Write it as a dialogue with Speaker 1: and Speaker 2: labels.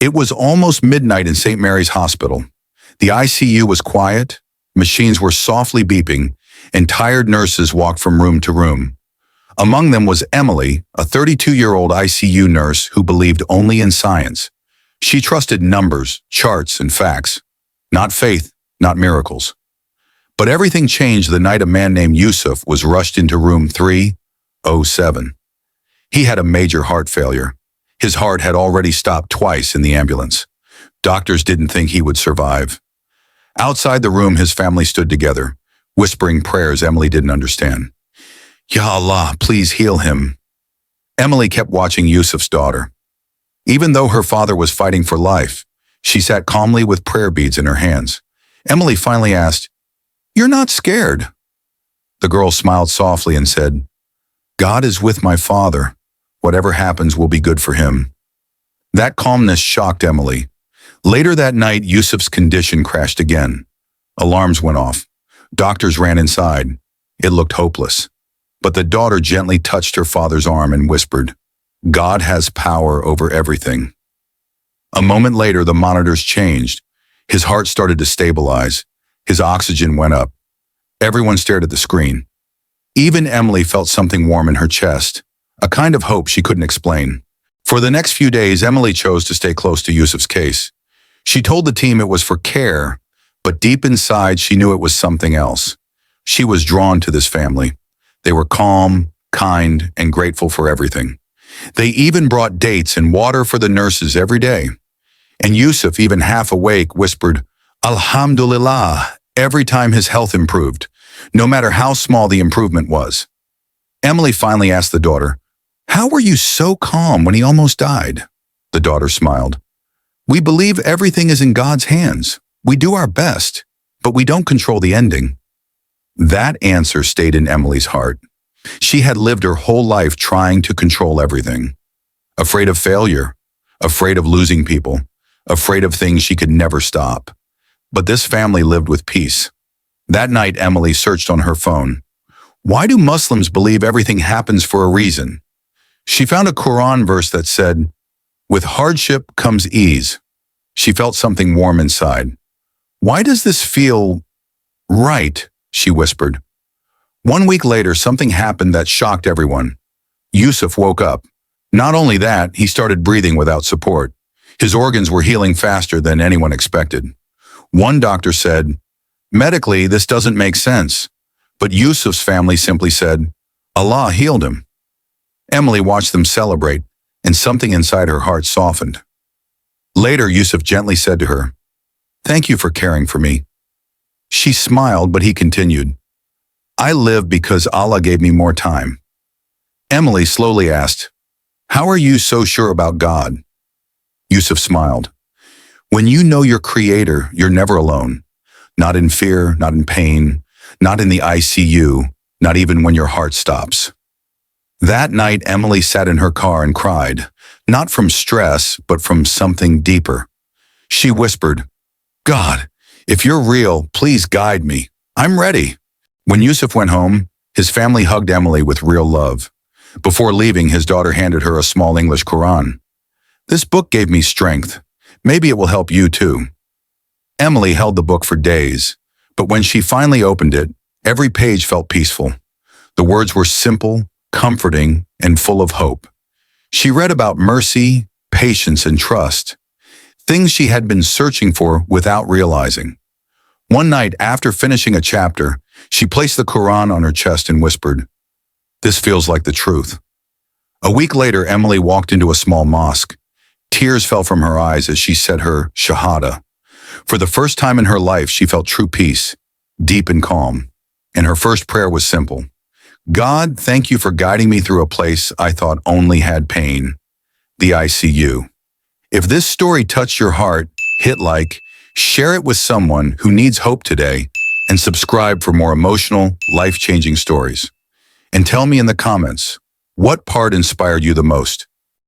Speaker 1: It was almost midnight in St. Mary's Hospital. The ICU was quiet, machines were softly beeping, and tired nurses walked from room to room. Among them was Emily, a 32-year-old ICU nurse who believed only in science. She trusted numbers, charts, and facts. Not faith, not miracles. But everything changed the night a man named Yusuf was rushed into room 307. He had a major heart failure. His heart had already stopped twice in the ambulance. Doctors didn't think he would survive. Outside the room, his family stood together, whispering prayers Emily didn't understand. Ya Allah, please heal him. Emily kept watching Yusuf's daughter. Even though her father was fighting for life, she sat calmly with prayer beads in her hands. Emily finally asked, "You're not scared?" The girl smiled softly and said, "God is with my father. Whatever happens will be good for him." That calmness shocked Emily. Later that night, Yusuf's condition crashed again. Alarms went off. Doctors ran inside. It looked hopeless. But the daughter gently touched her father's arm and whispered, "God has power over everything." A moment later, the monitors changed. His heart started to stabilize. His oxygen went up. Everyone stared at the screen. Even Emily felt something warm in her chest, a kind of hope she couldn't explain. For the next few days, Emily chose to stay close to Yusuf's case. She told the team it was for care, but deep inside she knew it was something else. She was drawn to this family. They were calm, kind, and grateful for everything. They even brought dates and water for the nurses every day. And Yusuf, even half awake, whispered, "Alhamdulillah," every time his health improved, no matter how small the improvement was. Emily finally asked the daughter, "How were you so calm when he almost died?" The daughter smiled. "We believe everything is in God's hands. We do our best, but we don't control the ending." That answer stayed in Emily's heart. She had lived her whole life trying to control everything. Afraid of failure, afraid of losing people, afraid of things she could never stop. But this family lived with peace. That night, Emily searched on her phone. Why do Muslims believe everything happens for a reason? She found a Quran verse that said, "With hardship comes ease." She felt something warm inside. "Why does this feel right?" she whispered. 1 week later, something happened that shocked everyone. Yusuf woke up. Not only that, he started breathing without support. His organs were healing faster than anyone expected. One doctor said, "Medically, this doesn't make sense." But Yusuf's family simply said, "Allah healed him." Emily watched them celebrate, and something inside her heart softened. Later, Yusuf gently said to her, "Thank you for caring for me." She smiled, but he continued, "I live because Allah gave me more time." Emily slowly asked, "How are you so sure about God?" Yusuf smiled. "When you know your Creator, you're never alone. Not in fear, not in pain, not in the ICU, not even when your heart stops." That night, Emily sat in her car and cried, not from stress, but from something deeper. She whispered, "God, if you're real, please guide me. I'm ready." When Yusuf went home, his family hugged Emily with real love. Before leaving, his daughter handed her a small English Quran. "This book gave me strength. Maybe it will help you too." Emily held the book for days, but when she finally opened it, every page felt peaceful. The words were simple, comforting, and full of hope. She read about mercy, patience, and trust, things she had been searching for without realizing. One night, after finishing a chapter, she placed the Quran on her chest and whispered, "This feels like the truth." A week later, Emily walked into a small mosque. Tears fell from her eyes as she said her Shahada. For the first time in her life, she felt true peace, deep and calm. And her first prayer was simple. "God, thank you for guiding me through a place I thought only had pain, the ICU." If this story touched your heart, hit like, share it with someone who needs hope today, and subscribe for more emotional, life-changing stories. And tell me in the comments, what part inspired you the most?